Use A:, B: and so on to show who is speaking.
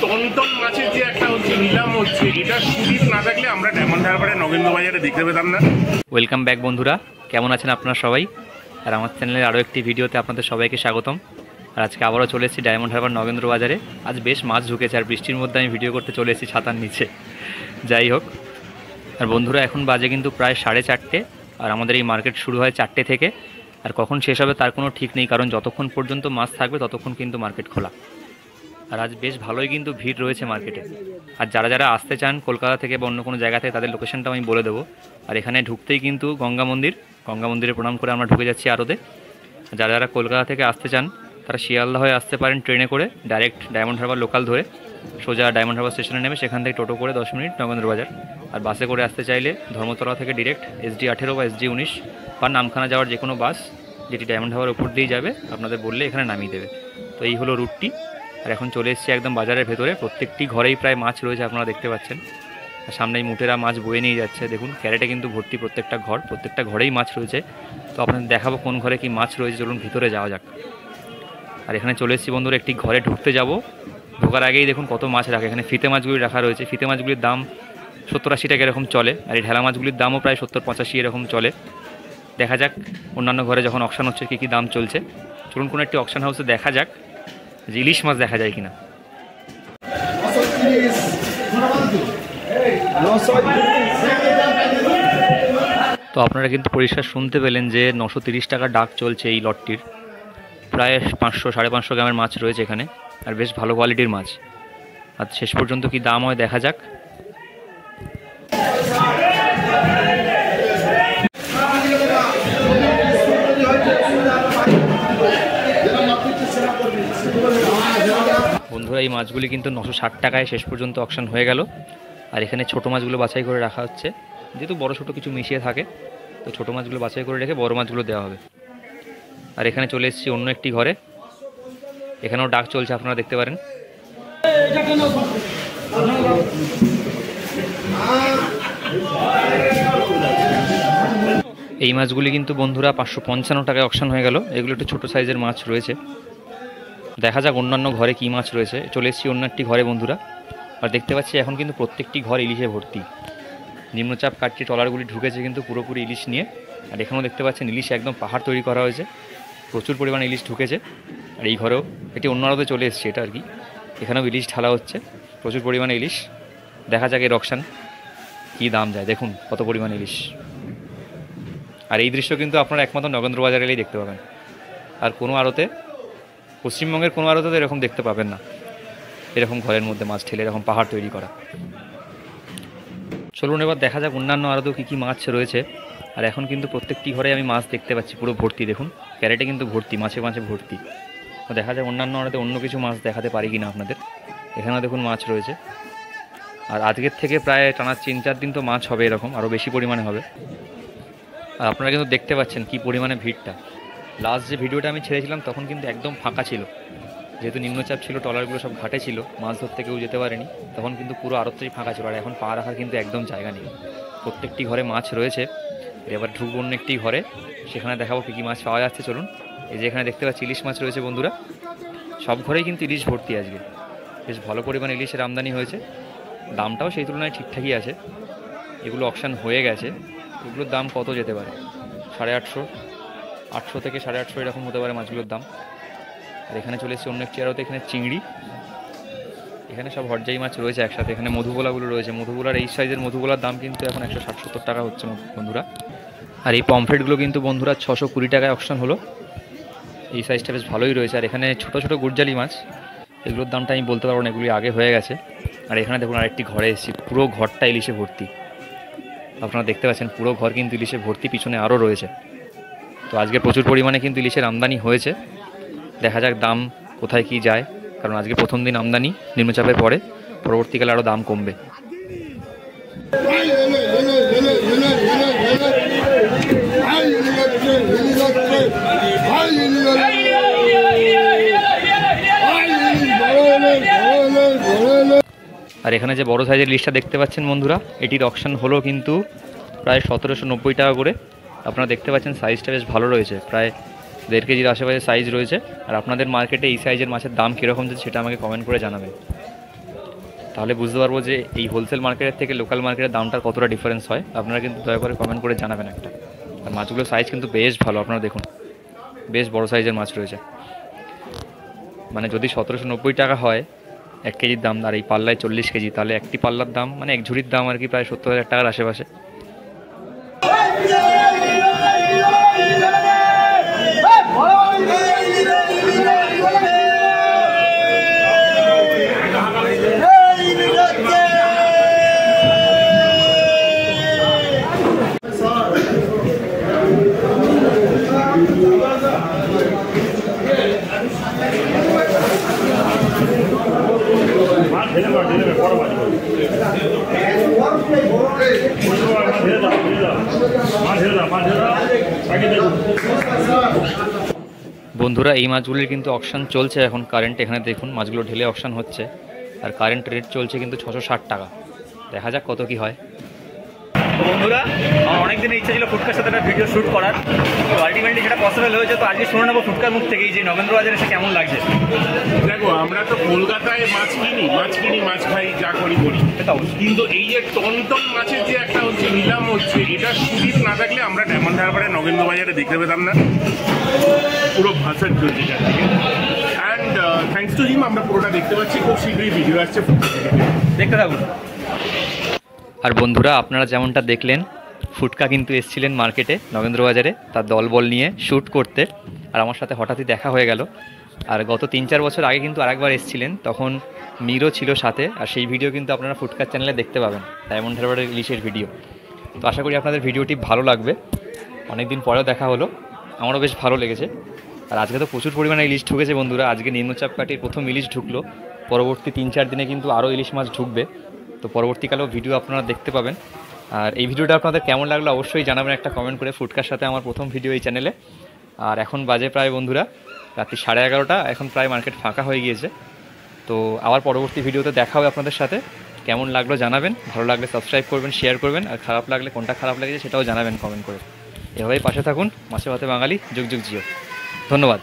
A: Ton মাছের যে একটা হচ্ছে নিলাম হচ্ছে, এটা সুদীপ না থাকলে আমরা ডায়মন্ড হারবারে নগেন্দ্র বাজারে দেখতে পেতাম না।
B: ওয়েলকাম ব্যাক বন্ধুরা, কেমন আছেন আপনারা সবাই? আর আমার চ্যানেলের আরও একটি ভিডিওতে আপনাদের সবাইকে স্বাগতম। আর আজকে আবারও চলে এসেছি ডায়মন্ড হারবার নগেন্দ্র বাজারে। আজ বেশ মাছ ঢুকেছে, আর বৃষ্টির মধ্যে আমি ভিডিও করতে চলে এসেছি ছাতার নিচে। যাই হোক, আর বন্ধুরা এখন বাজে কিন্তু প্রায় 4:30, আর আমাদের এই মার্কেট শুরু হয় 4টে থেকে, আর কখন শেষ হবে তার কোনো ঠিক নেই, কারণ যতক্ষণ পর্যন্ত মাছ থাকবে ততক্ষণ কিন্তু মার্কেট খোলা। আর আজ বেশ ভালোই কিন্তু ভিড় রয়েছে মার্কেটে। আর যারা যারা আসতে চান কলকাতা থেকে বা অন্য কোনো জায়গা থেকে, তাদের লোকেশনটাও আমি বলে দেবো। আর এখানে ঢুকতেই কিন্তু গঙ্গা মন্দিরে প্রণাম করে আমরা ঢুকে যাচ্ছি আরতে। যারা যারা কলকাতা থেকে আসতে চান তারা শিয়ালদা হয়ে আসতে পারেন ট্রেনে করে, ডাইরেক্ট ডায়মন্ড হারবার লোকাল ধরে সোজা ডায়মন্ড হারবার স্টেশনে নেমে সেখান থেকে টোটো করে 10 মিনিট নগেন্দ্র বাজার। আর বাসে করে আসতে চাইলে ধর্মতলা থেকে ডিরেক্ট SD18 বা SD19 বা নামখানা যাওয়ার যে কোনো বাস যেটি ডায়মন্ড হারবার উপর দিয়ে যাবে, আপনাদের বললে এখানে নামিয়ে দেবে। তো এই হলো রুটটি। আর এখন চলে এসেছি একদম বাজারের ভেতরে। প্রত্যেকটি ঘরেই প্রায় মাছ রয়েছে, আপনারা দেখতে পাচ্ছেন। আর সামনেই মুটেরা মাছ বয়ে নিয়ে যাচ্ছে, দেখুন ক্যারেটে কিন্তু ভর্তি প্রত্যেকটা ঘরেই মাছ রয়েছে। তো আপনাদের দেখাবো কোন ঘরে কি মাছ রয়েছে, চলুন ভিতরে যাওয়া যাক। আর এখানে চলে এসেছি বন্ধুরা, একটি ঘরে ঢুকতে যাব। ঢোকার আগেই দেখুন কত মাছ রাখা। এখানে ফিতে মাছগুলি রাখা রয়েছে। ফিতে মাছগুলির দাম 70-80 টাকা এরকম চলে, আর এই ঢেলা মাছগুলির দামও প্রায় 70-85 এরকম চলে। দেখা যাক অন্যান্য ঘরে যখন অকশন হচ্ছে কী কী দাম চলছে। চলুন কোনো একটি অকশন হাউসে দেখা যাক যে ইলিশ মাছ দেখা যায় কিনা। তো আপনারা কিন্তু পরিষ্কার শুনতে পেলেন যে 930 টাকা ডাক চলছে এই লটটির। প্রায় 500-550 গ্রামের মাছ রয়েছে এখানে, আর বেশ ভালো কোয়ালিটির মাছ। আর শেষ পর্যন্ত কি দাম হয় দেখা যাক। বন্ধুরা এই মাছগুলি কিন্তু 960 টাকায় শেষ পর্যন্ত অকশন হয়ে গেল। আর এখানে ছোটো মাছগুলো বাছাই করে রাখা হচ্ছে, যেহেতু বড় ছোটো কিছু মিশিয়ে থাকে, তো ছোটো মাছগুলো বাছাই করে রেখে বড় মাছগুলো দেওয়া হবে। আর এখানে চলে এসেছি অন্য একটি ঘরে, এখানেও ডাক চলছে, আপনারা দেখতে পারেন। এই মাছগুলি কিন্তু বন্ধুরা 555 টাকায় অকশন হয়ে গেল। এগুলো একটু ছোটো সাইজের মাছ রয়েছে। দেখা যাক অন্যান্য ঘরে কী মাছ রয়েছে। চলে এসেছি অন্য একটি ঘরে বন্ধুরা, আর দেখতে পাচ্ছি এখন কিন্তু প্রত্যেকটি ঘর ইলিশে ভর্তি। নিম্নচাপ কাটছে, ট্রলারগুলি ঢুকেছে কিন্তু পুরোপুরি ইলিশ নিয়ে। আর এখানেও দেখতে পাচ্ছেন ইলিশ একদম পাহাড় তৈরি করা হয়েছে, প্রচুর পরিমাণে ইলিশ ঢুকেছে। আর এই ঘরেও এটি অন্য আড়তে চলে এসছে এটা আর কি। এখানেও ইলিশ ঢালা হচ্ছে, প্রচুর পরিমাণে ইলিশ। দেখা যাক এর অকশন কী দাম যায়, দেখুন কত পরিমাণে ইলিশ। আর এই দৃশ্য কিন্তু আপনারা একমাত্র নগেন্দ্র বাজার এলেই দেখতে পাবেন। আর কোনো আড়তে, পশ্চিমবঙ্গের কোনো আড়তে তো এরকম দেখতে পাবেন না, এরকম ঘরের মধ্যে মাছ ঠেলে এরকম পাহাড় তৈরি করা। চলুন এবার দেখা যাক অন্যান্য আড়তেও কী কী মাছ রয়েছে। আর এখন কিন্তু প্রত্যেকটি ঘরে আমি মাছ দেখতে পাচ্ছি পুরো ভর্তি, দেখুন ক্যারেটে কিন্তু ভর্তি, মাছে ভর্তি। তো দেখা যাক অন্যান্য আড়তে অন্য কিছু মাছ দেখাতে পারি কিনা আপনাদের। এখানেও দেখুন মাছ রয়েছে। আর আজকের থেকে প্রায় টানা 3-4 দিন তো মাছ হবে, এরকম আরও বেশি পরিমাণে হবে। আর আপনারা কিন্তু দেখতে পাচ্ছেন কী পরিমাণে ভিড়টা। লাস্ট যে ভিডিওটা আমি ছেড়েছিলাম তখন কিন্তু একদম ফাঁকা ছিল, যেহেতু নিম্নচাপ ছিল, ট্রলারগুলো সব ঘাটে ছিল, মাছ ধরতে কেউ যেতে পারেনি, তখন কিন্তু পুরো আড়তটাই ফাঁকা ছিল। আর এখন পা রাখার কিন্তু একদম জায়গা নেই, প্রত্যেকটি ঘরে মাছ রয়েছে। এবার ঢুকবো অন্য একটি ঘরে, সেখানে দেখাবো কী কী মাছ পাওয়া যাচ্ছে। চলুন, এই যে এখানে দেখতে পাচ্ছি ইলিশ মাছ রয়েছে বন্ধুরা। সব ঘরেই কিন্তু ইলিশ ভর্তি আজকে, বেশ ভালো পরিমাণে ইলিশের আমদানি হয়েছে। দামটাও সেই তুলনায় ঠিকঠাকই আছে। এগুলো অকশন হয়ে গেছে, এগুলোর দাম কত যেতে পারে? 850, 800 থেকে 850 এরকম হতে পারে মাছগুলোর দাম। আর এখানে চলে এসেছে অন্য একটি আড়তে, এখানে চিংড়ি, এখানে সব হরজাই মাছ রয়েছে একসাথে। এখানে মধুবোলাগুলো রয়েছে, মধুবোলার এই সাইজের মধুবোলার দাম কিন্তু এখন 160-70 টাকা হচ্ছে বন্ধুরা। আর এই পমফ্রেটগুলো কিন্তু বন্ধুরা 620 টাকায় অকশন হলো। এই সাইজটা বেশ ভালোই রয়েছে। আর এখানে ছোটো ছোটো গুড়জালি মাছ, এগুলোর দামটা আমি বলতে পারবো না, এগুলি আগে হয়ে গেছে। আর এখানে দেখুন আরেকটি ঘরে এসেছি, পুরো ঘরটা ইলিশে ভর্তি। আপনারা দেখতে পাচ্ছেন পুরো ঘর কিন্তু ইলিশে ভর্তি, পিছনে আরও রয়েছে। তো আজকে প্রচুর পরিমাণে কিন্তু ইলিশের আমদানি হয়েছে। দেখা যাক দাম কোথায় কি যায়, কারণ আজকে প্রথম দিন আমদানি নিম্নচাপের পরে, পরবর্তীকালে আরও দাম কমবে। আর এখানে যে বড় সাইজের ইলিশটা দেখতে পাচ্ছেন বন্ধুরা, এটির অকশন হলো কিন্তু প্রায় 1790 টাকা করে। আপনারা দেখতে পাচ্ছেন সাইজটা বেশ ভালো রয়েছে, প্রায় 1.5 কেজির আশেপাশে সাইজ রয়েছে। আর আপনাদের মার্কেটে এই সাইজের মাছের দাম কীরকম যাচ্ছে সেটা আমাকে কমেন্ট করে জানাবেন। তাহলে বুঝতে পারবো যে এই হোলসেল মার্কেটের থেকে লোকাল মার্কেটের দামটার কতটা ডিফারেন্স হয়। আপনারা কিন্তু দয়া করে কমেন্ট করে জানাবেন একটা। আর মাছগুলোর সাইজ কিন্তু বেশ ভালো, আপনারা দেখুন বেশ বড় সাইজের মাছ রয়েছে। মানে যদি 1790 টাকা হয় 1 কেজির দাম, আর এই পাল্লায় 40 কেজি, তাহলে একটি পাল্লার দাম মানে এক ঝুড়ির দাম আর কি প্রায় 70,000 টাকার আশেপাশে। বন্ধুরা এই মাছগুলির কিন্তু অকশন চলছে এখন কারেন্ট, এখানে দেখুন মাছগুলো ঢেলে অকশন হচ্ছে, আর কারেন্ট রেট চলছে কিন্তু 660 টাকা। দেখা যাক কত কি হয়।
C: তো বন্ধুরা, আমার অনেক দিনের ইচ্ছা ছিল ফুটকার সাথে একটা ভিডিও শ্যুট করার, তো আলটিমেটলি সেটা পসিবল হয়েছে। তো আজকে শুনে নেবো ফুটকার মুখ থেকেই যে নগেন্দ্র বাজারে এসে কেমন লাগছে।
A: দেখো, আমরা তো কলকাতায় মাছ কিনি মাছ খাই, যা করি, কিন্তু এই যে টন টন মাছের যে একটা হচ্ছে নিলাম হচ্ছে, এটা সুদীপ না থাকলে আমরা ডায়মন্ড হারবারে নগেন্দ্র বাজারে দেখতে পেতাম না। পুরো ভাষার চলছে চারদিকে। অ্যান্ড থ্যাংকস টু হিম আমরা পুরোটা দেখতে পাচ্ছি। খুব শীঘ্রই ভিডিও আসছে,
C: দেখতে থাকুন।
B: আর বন্ধুরা আপনারা যেমনটা দেখলেন, ফুটকা কিন্তু এসেছিলেন মার্কেটে নগেন্দ্র বাজারে তার দলবল নিয়ে শ্যুট করতে, আর আমার সাথে হঠাৎই দেখা হয়ে গেল। আর গত 3-4 বছর আগে কিন্তু আরেকবার এসেছিলেন, তখন মিরও ছিল সাথে, আর সেই ভিডিও কিন্তু আপনারা ফুটকার চ্যানেলে দেখতে পাবেন, ডায়মন্ড হারবারের ইলিশের ভিডিও। তো আশা করি আপনাদের ভিডিওটি ভালো লাগবে। অনেকদিন পরেও দেখা হলো, আমারও বেশ ভালো লেগেছে। আর আজকে তো প্রচুর পরিমাণে ইলিশ ঢুকেছে বন্ধুরা। আজকে নিম্নচাপ কাটিয়ে প্রথম ইলিশ ঢুকলো, পরবর্তী 3-4 দিনে কিন্তু আরও ইলিশ মাছ ঢুকবে। তো পরবর্তীকালেও ভিডিও আপনারা দেখতে পাবেন। আর এই ভিডিওটা আপনাদের কেমন লাগলো অবশ্যই জানাবেন একটা কমেন্ট করে। ফুটকার সাথে আমার প্রথম ভিডিও এই চ্যানেলে। আর এখন বাজে প্রায় বন্ধুরা রাত্রি 11:30, এখন প্রায় মার্কেট ফাঁকা হয়ে গিয়েছে। তো আবার পরবর্তী ভিডিওতে দেখা হবে আপনাদের সাথে। কেমন লাগলো জানাবেন, ভালো লাগলে সাবস্ক্রাইব করবেন, শেয়ার করবেন, আর খারাপ লাগলে কোনটা খারাপ লেগেছে সেটাও জানাবেন কমেন্ট করে। এভাবেই পাশে থাকুন। মাছে ভাতে বাঙালি, যুগ যুগ জিও। ধন্যবাদ।